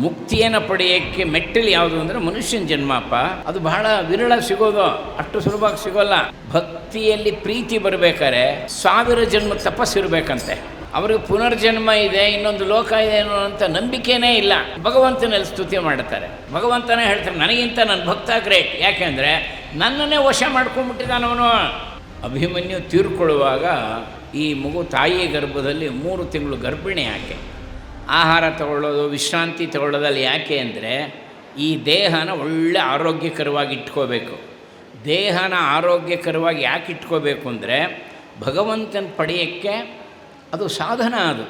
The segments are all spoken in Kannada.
ಮುಕ್ತಿಯನ್ನು ಪಡೆಯೋಕ್ಕೆ ಮೆಟ್ಟಿಲು ಯಾವುದು ಅಂದರೆ ಮನುಷ್ಯನ ಜನ್ಮಪ್ಪ. ಅದು ಬಹಳ ವಿರಳ ಸಿಗೋದು, ಅಷ್ಟು ಸುಲಭವಾಗಿ ಸಿಗೋಲ್ಲ. ಭಕ್ತಿಯಲ್ಲಿ ಪ್ರೀತಿ ಬರಬೇಕಾದ್ರೆ 1000 ಜನ್ಮ ತಪಸ್ಸಿರಬೇಕಂತೆ. ಅವ್ರಿಗೆ ಪುನರ್ಜನ್ಮ ಇದೆ, ಇನ್ನೊಂದು ಲೋಕ ಇದೆ ಅನ್ನೋಂಥ ನಂಬಿಕೆನೇ ಇಲ್ಲ. ಭಗವಂತನಲ್ಲಿ ಸ್ತುತಿ ಮಾಡ್ತಾರೆ. ಭಗವಂತನೇ ಹೇಳ್ತಾರೆ, ನನಗಿಂತ ನನ್ನ ಭಕ್ತ ಗ್ರೇಟ್. ಯಾಕೆಂದರೆ ನನ್ನನ್ನೇ ವಶ ಮಾಡ್ಕೊಂಡ್ಬಿಟ್ಟಿದ್ದಾನವನು. ಅಭಿಮನ್ಯು ತೀರ್ಕೊಳ್ಳುವಾಗ ಈ ಮಗು ತಾಯಿ ಗರ್ಭದಲ್ಲಿ 3 ತಿಂಗಳು ಗರ್ಭಿಣಿ. ಯಾಕೆ ಆಹಾರ ತಗೊಳ್ಳೋದು, ವಿಶ್ರಾಂತಿ ತಗೊಳ್ಳೋದಲ್ಲಿ ಯಾಕೆ ಅಂದರೆ ಈ ದೇಹನ ಒಳ್ಳೆ ಆರೋಗ್ಯಕರವಾಗಿ ಇಟ್ಕೋಬೇಕು. ದೇಹನ ಆರೋಗ್ಯಕರವಾಗಿ ಯಾಕೆ ಇಟ್ಕೋಬೇಕು ಅಂದರೆ ಭಗವಂತನ ಪಡೆಯೋಕ್ಕೆ ಅದು ಸಾಧನ. ಅದು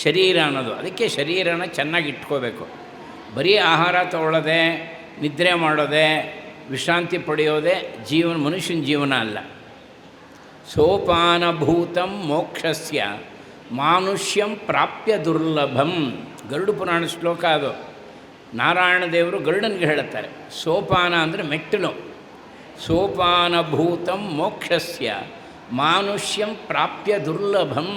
ಶರೀರ ಅನ್ನೋದು, ಅದಕ್ಕೆ ಶರೀರನ ಚೆನ್ನಾಗಿ ಇಟ್ಕೋಬೇಕು. ಬರೀ ಆಹಾರ ತಗೊಳ್ಳೋದೆ, ನಿದ್ರೆ ಮಾಡೋದೆ, ವಿಶ್ರಾಂತಿ ಪಡೆಯೋದೇ ಮನುಷ್ಯನ ಜೀವನ ಅಲ್ಲ. ಸೋಪಾನಭೂತಂ ಮೋಕ್ಷಸ್ಯ ಮಾನುಷ್ಯಂ ಪ್ರಾಪ್ಯ ದುರ್ಲಭಂ. ಗರುಡ ಪುರಾಣ ಶ್ಲೋಕ ಅದು. ನಾರಾಯಣ ದೇವರು ಗರುಡನಿಗೆ ಹೇಳುತ್ತಾರೆ, ಸೋಪಾನ ಅಂದರೆ ಮೆಟ್ಟಿಲು. ಸೋಪಾನಭೂತಂ ಮೋಕ್ಷಸ್ಯ ಮಾನುಷ್ಯಂ ಪ್ರಾಪ್ಯ ದುರ್ಲಭಂ.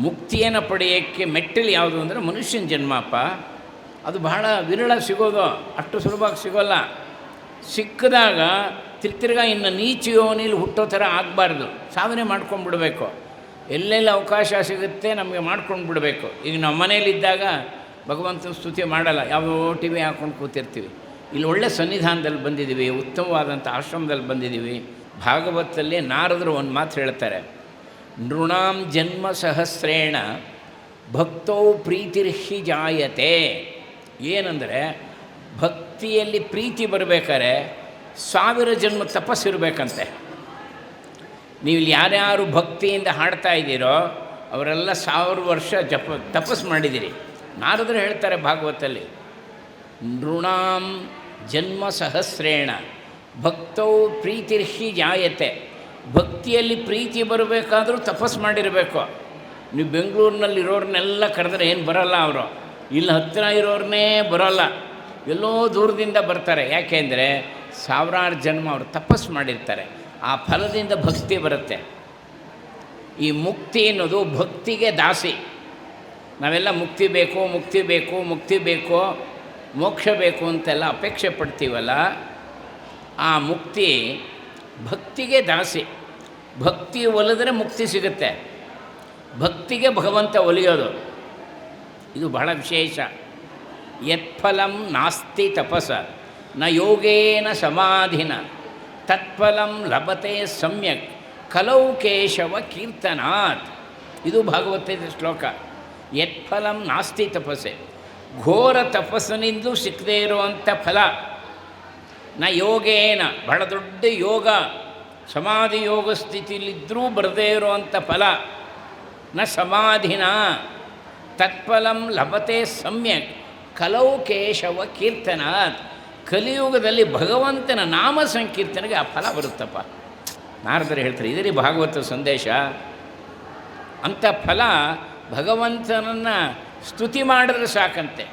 ಮುಕ್ತಿಯನ್ನು ಪಡೆಯೋಕ್ಕೆ ಮೆಟ್ಟಿಲು ಯಾವುದು ಅಂದರೆ ಮನುಷ್ಯನ ಜನ್ಮಪ್ಪ. ಅದು ಬಹಳ ವಿರಳ ಸಿಗೋದು, ಅಷ್ಟು ಸುಲಭವಾಗಿ ಸಿಗೋಲ್ಲ. ಸಿಕ್ಕಿದಾಗ ತಿರ್ಗಾ ಇನ್ನು ನೀಚ ಯೋನಿಲಿ ಹುಟ್ಟೋ ಥರ ಆಗಬಾರ್ದು. ಸಾಧನೆ ಮಾಡ್ಕೊಂಡ್ಬಿಡ್ಬೇಕು. ಎಲ್ಲೆಲ್ಲ ಅವಕಾಶ ಸಿಗುತ್ತೆ ನಮಗೆ ಮಾಡ್ಕೊಂಡು ಬಿಡಬೇಕು. ಈಗ ನಮ್ಮ ಮನೇಲಿದ್ದಾಗ ಭಗವಂತನ ಸ್ತುತಿ ಮಾಡಲ್ಲ, ಯಾವುದೋ ಟಿ ವಿ ಹಾಕ್ಕೊಂಡು ಕೂತಿರ್ತೀವಿ. ಇಲ್ಲಿ ಒಳ್ಳೆ ಸನ್ನಿಧಾನದಲ್ಲಿ ಬಂದಿದ್ದೀವಿ, ಉತ್ತಮವಾದಂಥ ಆಶ್ರಮದಲ್ಲಿ ಬಂದಿದ್ದೀವಿ. ಭಾಗವತದಲ್ಲಿ ನಾರದರು ಒಂದು ಮಾತು ಹೇಳ್ತಾರೆ, ನೃಣಾಂ ಜನ್ಮ ಸಹಸ್ರೇಣ ಭಕ್ತೌ ಪ್ರೀತಿರ್ಹಿ ಜಾಯತೆ. ಏನಂದರೆ ಭಕ್ತಿಯಲ್ಲಿ ಪ್ರೀತಿ ಬರಬೇಕಾದ್ರೆ 1000 ಜನ್ಮ ತಪಸ್ಸಿರಬೇಕಂತೆ. ನೀವು ಇಲ್ಲಿ ಯಾರ್ಯಾರು ಭಕ್ತಿಯಿಂದ ಹಾಡ್ತಾ ಇದ್ದೀರೋ ಅವರೆಲ್ಲ 1000 ವರ್ಷ ತಪಸ್ಸು ಮಾಡಿದ್ದೀರಿ. ನಾರದರು ಹೇಳ್ತಾರೆ ಭಾಗವತಲ್ಲಿ, ನೃಣಾಂ ಜನ್ಮ ಸಹಸ್ರೇಣ ಭಕ್ತೌ ಪ್ರೀತಿರ್ಹಿ ಜಾಯತೆ. ಭಕ್ತಿಯಲ್ಲಿ ಪ್ರೀತಿ ಬರಬೇಕಾದ್ರೂ ತಪಸ್ಸು ಮಾಡಿರಬೇಕು. ನೀವು ಬೆಂಗಳೂರಿನಲ್ಲಿರೋರನ್ನೆಲ್ಲ ಕರೆದ್ರೆ ಏನು ಬರೋಲ್ಲ ಅವರು. ಇಲ್ಲಿ ಹತ್ತಿರ ಇರೋರನ್ನೇ ಬರೋಲ್ಲ, ಎಲ್ಲೋ ದೂರದಿಂದ ಬರ್ತಾರೆ. ಯಾಕೆಂದರೆ 1000 ಜನ್ಮ ಅವರು ತಪಸ್ಸು ಮಾಡಿರ್ತಾರೆ. ಆ ಫಲದಿಂದ ಭಕ್ತಿ ಬರುತ್ತೆ. ಈ ಮುಕ್ತಿ ಅನ್ನೋದು ಭಕ್ತಿಗೆ ದಾಸಿ. ನಾವೆಲ್ಲ ಮುಕ್ತಿ ಬೇಕು, ಮುಕ್ತಿ ಬೇಕು, ಮುಕ್ತಿ ಬೇಕು, ಮೋಕ್ಷ ಬೇಕು ಅಂತೆಲ್ಲ ಅಪೇಕ್ಷೆ ಪಡ್ತೀವಲ್ಲ, ಆ ಮುಕ್ತಿ ಭಕ್ತಿಗೆ ದಾಸಿ. ಭಕ್ತಿ ಒಲಿದ್ರೆ ಮುಕ್ತಿ ಸಿಗುತ್ತೆ. ಭಕ್ತಿಗೆ ಭಗವಂತ ಒಲಿಯೋದು ಇದು ಬಹಳ ವಿಶೇಷ. ಯತ್ಫಲಂ ನಾಸ್ತಿ ತಪಸ ನ ಯೋಗೇನ ಸಮಾಧಿನ ತತ್ಫಲಂ ಲಭತೆ ಸಮ್ಯಕ್ ಕಲೌ ಕೇಶವ ಕೀರ್ತನಾತ್. ಇದು ಭಾಗವತದ ಶ್ಲೋಕ. ಯತ್ಫಲಂ ನಾಸ್ತಿ ತಪಸ್ಸೆ, ಘೋರ ತಪಸ್ಸಿನಿಂದಲೂ ಸಿಕ್ಕದೇ ಇರುವಂಥ ಫಲ. ನ ಯೋಗೇನ, ಬಹಳ ದೊಡ್ಡ ಯೋಗ, ಸಮಾಧಿ ಯೋಗ ಸ್ಥಿತಿಲಿದ್ದರೂ ಬರದೇ ಇರುವಂಥ ಫಲ. ನ ಸಮಾಧಿನ ತತ್ಫಲಂ ಲಭತೆ ಸಮ್ಯಕ್ ಕಲೌ ಕೇಶವ ಕೀರ್ತನಾತ್. ಕಲಿಯುಗದಲ್ಲಿ ಭಗವಂತನ ನಾಮ ಸಂಕೀರ್ತನೆಗೆ ಆ ಫಲ ಬರುತ್ತಪ್ಪ. ನಾರದರು ಹೇಳ್ತಾರೆ, ಇದರಿ ಭಾಗವತ ಸಂದೇಶ. ಅಂಥ ಫಲ ಭಗವಂತನನ್ನು ಸ್ತುತಿ ಮಾಡಿದ್ರೆ ಸಾಕಂತೆ.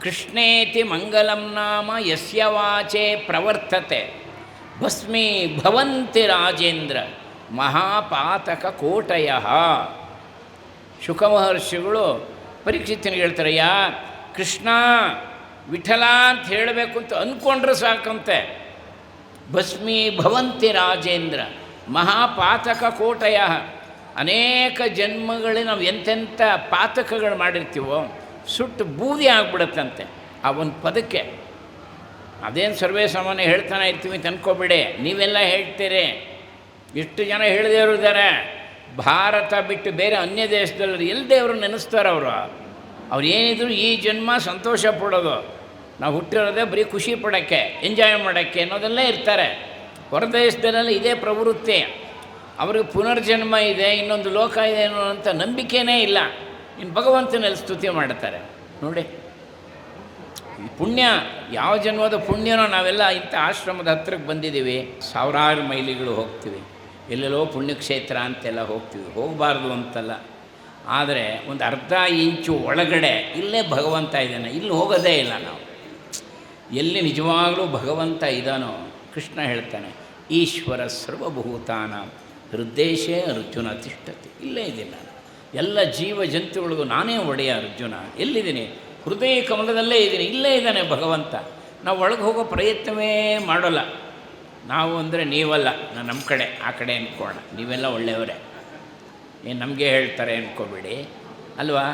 ಕೃಷ್ಣೇತಿ ಮಂಗಲಂ ನಾಮ ಯಸ್ಯ ವಾಚೆ ಪ್ರವರ್ತತೆ ಭಸ್ಮೀ ಭವಂತಿ ರಾಜೇಂದ್ರ ಮಹಾಪಾತಕ ಕೋಟಯ. ಶುಕಮಹರ್ಷಿಗಳು ಪರೀಕ್ಷಿತನಿಗೆ ಹೇಳ್ತಾರೆ, ಕೃಷ್ಣ ವಿಠಲ ಅಂತ ಹೇಳಬೇಕು ಅಂತ ಅಂದ್ಕೊಂಡ್ರೆ ಸಾಕಂತೆ. ಭಸ್ಮೀ ಭವಂತಿ ರಾಜೇಂದ್ರ ಮಹಾಪಾತಕ ಕೋಟಯ. ಅನೇಕ ಜನ್ಮಗಳಲ್ಲಿ ನಾವು ಎಂತೆಂಥ ಪಾತಕಗಳು ಮಾಡಿರ್ತೀವೋ ಸುಟ್ಟು ಬೂದಿ ಆಗಿಬಿಡುತ್ತಂತೆ ಆ ಒಂದು ಪದಕ್ಕೆ. ಅದೇನು ಸರ್ವೇ ಸಾಮಾನ್ಯ ಹೇಳ್ತಾನೆ ಇರ್ತೀವಿ ಅಂತ ಅನ್ಕೋಬೇಡಿ. ನೀವೆಲ್ಲ ಹೇಳ್ತೀರಿ, ಎಷ್ಟು ಜನ ಹೇಳದೇ ಇದ್ದಾರೆ. ಭಾರತ ಬಿಟ್ಟು ಬೇರೆ ಅನ್ಯ ದೇಶದಲ್ಲಿ ಎಲ್ಲಿ ದೇವರು ನೆನೆಸ್ತಾರೆ ಅವ್ರು ಏನಿದ್ರು ಈ ಜನ್ಮ ಸಂತೋಷ ಪಡೋದು. ನಾವು ಹುಟ್ಟಿರೋದೇ ಬರೀ ಖುಷಿ ಪಡೋಕ್ಕೆ, ಎಂಜಾಯ್ ಮಾಡೋಕ್ಕೆ ಅನ್ನೋದೆಲ್ಲ ಇರ್ತಾರೆ. ಹೊರದೇಶದಲ್ಲೆಲ್ಲ ಇದೇ ಪ್ರವೃತ್ತಿ. ಅವ್ರಿಗೆ ಪುನರ್ಜನ್ಮ ಇದೆ, ಇನ್ನೊಂದು ಲೋಕ ಇದೆ ಅನ್ನೋಂಥ ನಂಬಿಕೆನೇ ಇಲ್ಲ. ಇನ್ನು ಭಗವಂತನಲ್ಲಿ ಸ್ತುತಿ ಮಾಡ್ತಾರೆ. ನೋಡಿ ಈ ಪುಣ್ಯ, ಯಾವ ಜನ್ಮದ ಪುಣ್ಯನೋ. ನಾವೆಲ್ಲ ಇಂಥ ಆಶ್ರಮದ ಹತ್ರಕ್ಕೆ ಬಂದಿದ್ದೀವಿ, 1000 ಮೈಲಿಗಳು ಹೋಗ್ತೀವಿ, ಎಲ್ಲೆಲ್ಲೋ ಪುಣ್ಯಕ್ಷೇತ್ರ ಅಂತೆಲ್ಲ ಹೋಗ್ತೀವಿ. ಹೋಗಬಾರ್ದು ಅಂತಲ್ಲ, ಆದರೆ ಒಂದು ಅರ್ಧ ಇಂಚು ಒಳಗಡೆ ಇಲ್ಲೇ ಭಗವಂತ ಇದ್ದಾನೆ, ಇಲ್ಲಿ ಹೋಗೋದೇ ಇಲ್ಲ ನಾವು. ಎಲ್ಲಿ ನಿಜವಾಗಲೂ ಭಗವಂತ ಇದ್ದಾನೋ ಕೃಷ್ಣ ಹೇಳ್ತಾನೆ, ಈಶ್ವರ ಸರ್ವಭೂತಾನ ಹೃದ್ದೇಶೇ ಅರ್ಜುನ ತಿಷ್ಠತಿ. ಇಲ್ಲೇ ಇದ್ದೀನಿ ನಾನು. ಎಲ್ಲ ಜೀವ ಜಂತುಗಳಿಗೂ ನಾನೇ ಒಡೆಯ ಅರ್ಜುನ. ಎಲ್ಲಿದ್ದೀನಿ? ಹೃದಯ ಕಮಲದಲ್ಲೇ ಇದ್ದೀನಿ, ಇಲ್ಲೇ ಇದ್ದಾನೆ ಭಗವಂತ. ನಾವು ಒಳಗೆ ಹೋಗೋ ಪ್ರಯತ್ನವೇ ಮಾಡೋಲ್ಲ. ನಾವು ಅಂದರೆ ನೀವಲ್ಲ, ನಮ್ಮ ಕಡೆ ಆ ಕಡೆ ಅಂದ್ಕೋಣ. ನೀವೆಲ್ಲ ಒಳ್ಳೆಯವರೇ, ಏನು ನಮಗೆ ಹೇಳ್ತಾರೆ ಅಂದ್ಕೋಬೇಡಿ ಅಲ್ವಾ.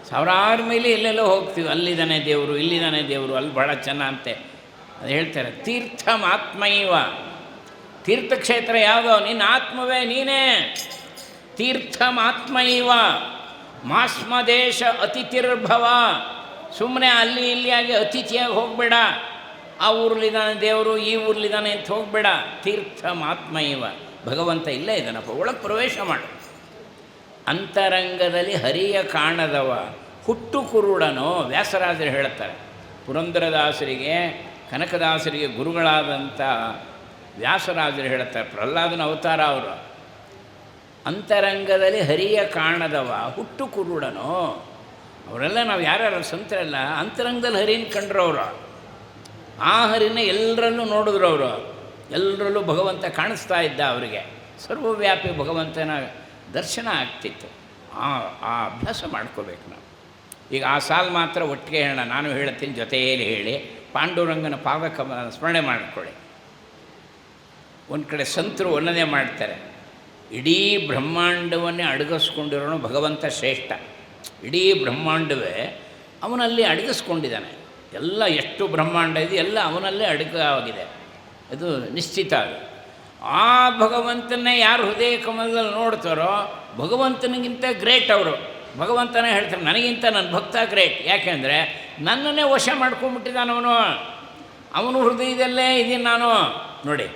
ಸಾವಿರಾರು ಮೈಲಿ ಎಲ್ಲೆಲ್ಲೋ ಹೋಗ್ತೀವಿ, ಅಲ್ಲಿದ್ದಾನೆ ದೇವರು, ಇಲ್ಲಿದ್ದಾನೆ ದೇವರು, ಅಲ್ಲಿ ಭಾಳ ಅಂತೆ. ಅದು ಹೇಳ್ತಾರೆ ತೀರ್ಥಮಾತ್ಮೈವ. ತೀರ್ಥಕ್ಷೇತ್ರ ಯಾವುದೋ? ನಿನ್ನ ಆತ್ಮವೇ ನೀನೇ. ತೀರ್ಥಮಾತ್ಮೈವ ಮಾಸ್ಮದೇಶ ಅತಿಥಿರ್ಭವ. ಸುಮ್ಮನೆ ಅಲ್ಲಿ ಇಲ್ಲಿಯಾಗಿ ಅತಿಥಿಯಾಗಿ ಹೋಗಬೇಡ. ಆ ಊರಲ್ಲಿದ್ದಾನೆ ದೇವರು, ಈ ಊರಲ್ಲಿದ್ದಾನೆ ಅಂತ ಹೋಗಬೇಡ. ತೀರ್ಥಮಾತ್ಮೈವ, ಭಗವಂತ ಇಲ್ಲೇ ಇದ್ದಾನಪ್ಪ, ಒಳಗೆ ಪ್ರವೇಶ ಮಾಡು. ಅಂತರಂಗದಲ್ಲಿ ಹರಿಯ ಕಾಣದವ ಹುಟ್ಟು ಕುರುಡನೋ. ವ್ಯಾಸರಾಜರು ಹೇಳ್ತಾರೆ, ಪುರಂದರದಾಸರಿಗೆ ಕನಕದಾಸರಿಗೆ ಗುರುಗಳಾದಂಥ ವ್ಯಾಸರಾಜರು ಹೇಳ್ತಾರೆ, ಪ್ರಹ್ಲಾದನ ಅವತಾರ ಅವರು. ಅಂತರಂಗದಲ್ಲಿ ಹರಿಯ ಕಾಣದವ ಹುಟ್ಟು ಕುರುಡನೋ. ಅವರೆಲ್ಲ ನಾವು ಯಾರ್ಯಾರು ಸಂತರೆಲ್ಲ ಅಂತರಂಗದಲ್ಲಿ ಹರಿನ ಕಂಡ್ರು ಅವರು. ಆ ಹರಿನ ಎಲ್ಲರಲ್ಲೂ ನೋಡಿದ್ರು ಅವರು. ಎಲ್ಲರಲ್ಲೂ ಭಗವಂತ ಕಾಣಿಸ್ತಾ ಇದ್ದ ಅವರಿಗೆ. ಸರ್ವವ್ಯಾಪಿ ಭಗವಂತನ ದರ್ಶನ ಆಗ್ತಿತ್ತು. ಆ ಅಭ್ಯಾಸ ಮಾಡ್ಕೋಬೇಕು ನಾವು. ಈಗ ಆ ಸಾಲು ಮಾತ್ರ ಒಟ್ಟಿಗೆ ಹೇಳೋಣ, ನಾನು ಹೇಳ್ತೀನಿ ಜೊತೆಯಲ್ಲಿ ಹೇಳಿ. ಪಾಂಡುರಂಗನ ಪಾದಕಮಲ ಸ್ಮರಣೆ ಮಾಡಿಕೊಳ್ಳಿ. ಒಂದು ಕಡೆ ಸಂತರು ಒಂದನೇ ಮಾಡ್ತಾರೆ, ಇಡೀ ಬ್ರಹ್ಮಾಂಡವನ್ನೇ ಅಡಗಿಸ್ಕೊಂಡಿರೋನು ಭಗವಂತ ಶ್ರೇಷ್ಠ. ಇಡೀ ಬ್ರಹ್ಮಾಂಡವೇ ಅವನಲ್ಲಿ ಅಡಗಿಸ್ಕೊಂಡಿದ್ದಾನೆ. ಎಲ್ಲ ಎಷ್ಟು ಬ್ರಹ್ಮಾಂಡ ಇದೆ ಎಲ್ಲ ಅವನಲ್ಲೇ ಆಗಿದೆ, ಅದು ನಿಶ್ಚಿತ. ಅದು ಆ ಭಗವಂತನೇ ಯಾರು ಹೃದಯ ಕಮಲದಲ್ಲಿ ನೋಡ್ತಾರೋ ಭಗವಂತನಿಗಿಂತ ಗ್ರೇಟ್ ಅವರು. ಭಗವಂತನೇ ಹೇಳ್ತಾರೆ, ನನಗಿಂತ ನನ್ನ ಭಕ್ತ ಗ್ರೇಟ್. ಯಾಕೆಂದರೆ ನನ್ನನ್ನೇ ವಶ ಮಾಡ್ಕೊಂಡ್ಬಿಟ್ಟಿದ್ದಾನೆ ಅವನು ಹೃದಯದಲ್ಲೇ ಇದ್ದೀನಿ ನಾನು. ನೋಡಿ,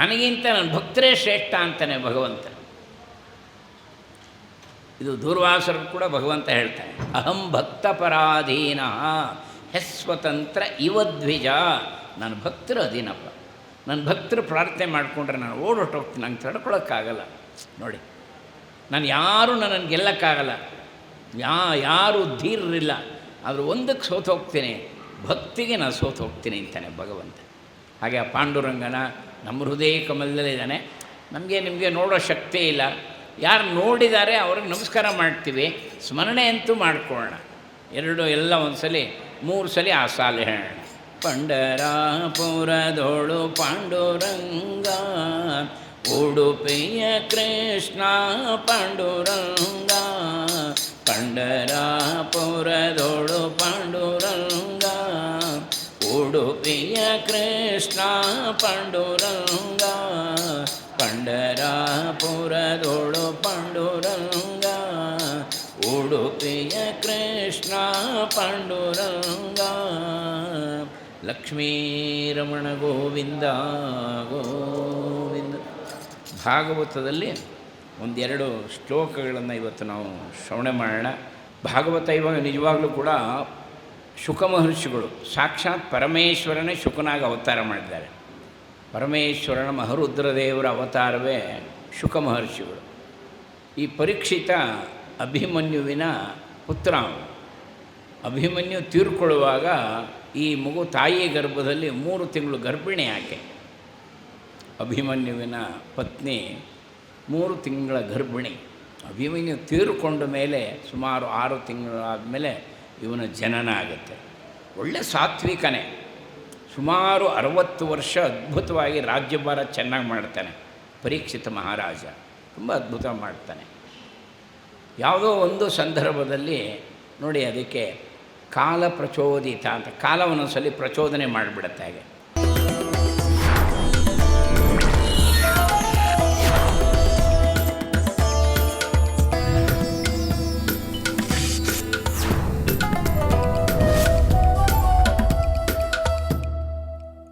ನನಗಿಂತ ನನ್ನ ಭಕ್ತರೇ ಶ್ರೇಷ್ಠ ಅಂತಾನೆ ಭಗವಂತ. ಇದು ದೂರ್ವಾಸರು ಕೂಡ ಭಗವಂತ ಹೇಳ್ತಾನೆ, ಅಹಂ ಭಕ್ತ ಪರಾಧೀನ ಹೆಸ್ವತಂತ್ರ ಇವದ್ವಿಜ. ನನ್ನ ಭಕ್ತರು ಅಧೀನಪ್ಪ. ನನ್ನ ಭಕ್ತರು ಪ್ರಾರ್ಥನೆ ಮಾಡಿಕೊಂಡ್ರೆ ನಾನು ಓಡೋಟೋಗ್ತೀನಿ, ನಂಗೆ ತಡ್ಕೊಳಕ್ಕಾಗಲ್ಲ. ನೋಡಿ, ನಾನು ಯಾರೂ ನನ್ನನ್ನು ಗೆಲ್ಲಕ್ಕಾಗಲ್ಲ, ಯಾರೂ ಧೀರರಿಲ್ಲ. ಆದರೂ ಒಂದಕ್ಕೆ ಸೋತು ಹೋಗ್ತೀನಿ, ಭಕ್ತಿಗೆ ನಾನು ಸೋತು ಹೋಗ್ತೀನಿ ಅಂತಾನೆ ಭಗವಂತ. ಹಾಗೆ ಆ ಪಾಂಡುರಂಗನ ನಮ್ಮ ಹೃದಯ ಕಮಲದಲ್ಲಿದ್ದಾನೆ. ನಮಗೆ ನಿಮಗೆ ನೋಡೋ ಶಕ್ತಿ ಇಲ್ಲ. ಯಾರು ನೋಡಿದ್ದಾರೆ ಅವ್ರಿಗೆ ನಮಸ್ಕಾರ ಮಾಡ್ತೀವಿ, ಸ್ಮರಣೆ ಅಂತೂ ಮಾಡ್ಕೊಳ್ಳೋಣ. ಎಲ್ಲ ಒಂದು ಸಲ 3 ಸಲ ಆ ಸಾಲು ಹೇಳೋಣ. ಪಂಡರಾಪುರದೋಳು ಪಾಂಡುರಂಗ, ಉಡುಪಿಯ ಕೃಷ್ಣ ಪಾಂಡುರಂಗ. ಪಂಡರಾಪುರದೋಳು ಪಾಂಡುರಂಗ, ಉಡುಪಿಯ ಕೃಷ್ಣ ಪಾಂಡುರಂಗ. ಪಂಡರಾಪುರದೋಳು ಪಾಂಡುರಂಗ, ಉಡುಪಿಯ ಕೃಷ್ಣ ಪಾಂಡುರಂಗ. ಲಕ್ಷ್ಮೀರಮಣ ಗೋವಿಂದ ಗೋವಿಂದ. ಭಾಗವತದಲ್ಲಿ 1-2 ಶ್ಲೋಕಗಳನ್ನು ಇವತ್ತು ನಾವು ಶ್ರವಣೆ ಮಾಡೋಣ. ಭಾಗವತ ಇವಾಗ ನಿಜವಾಗಲೂ ಕೂಡ ಶುಕ ಮಹರ್ಷಿಗಳು ಸಾಕ್ಷಾತ್ ಪರಮೇಶ್ವರನೇ ಶುಕನಾಗಿ ಅವತಾರ ಮಾಡಿದ್ದಾರೆ. ಪರಮೇಶ್ವರನ ಮಹರುದ್ರದೇವರ ಅವತಾರವೇ ಶುಕ ಮಹರ್ಷಿಗಳು. ಈ ಪರೀಕ್ಷಿತ ಅಭಿಮನ್ಯುವಿನ ಪುತ್ರ. ಅಭಿಮನ್ಯು ತೀರ್ಕೊಳ್ಳುವಾಗ ಈ ಮಗು ತಾಯಿಯ ಗರ್ಭದಲ್ಲಿ 3 ತಿಂಗಳು ಗರ್ಭಿಣಿ ಆಕೆ. ಅಭಿಮನ್ಯುವಿನ ಪತ್ನಿ 3 ತಿಂಗಳ ಗರ್ಭಿಣಿ. ಅಭಿಮನ್ಯು ತೀರ್ಕೊಂಡ ಮೇಲೆ ಸುಮಾರು 6 ತಿಂಗಳು ಆದಮೇಲೆ ಇವನ ಜನನ ಆಗುತ್ತೆ. ಒಳ್ಳೆ ಸಾತ್ವಿಕನೇ. ಸುಮಾರು 60 ವರ್ಷ ಅದ್ಭುತವಾಗಿ ರಾಜ್ಯಭಾರ ಚೆನ್ನಾಗಿ ಮಾಡ್ತಾನೆ ಪರೀಕ್ಷಿತ ಮಹಾರಾಜ. ತುಂಬ ಅದ್ಭುತ ಮಾಡ್ತಾನೆ. ಯಾವುದೋ ಒಂದು ಸಂದರ್ಭದಲ್ಲಿ ನೋಡಿ, ಅದಕ್ಕೆ ಕಾಲ ಪ್ರಚೋದಿತ ಅಂತ, ಕಾಲವನ್ನೊಂದ್ಸಲಿ ಪ್ರಚೋದನೆ ಮಾಡಿಬಿಡುತ್ತೆ. ಹಾಗೆ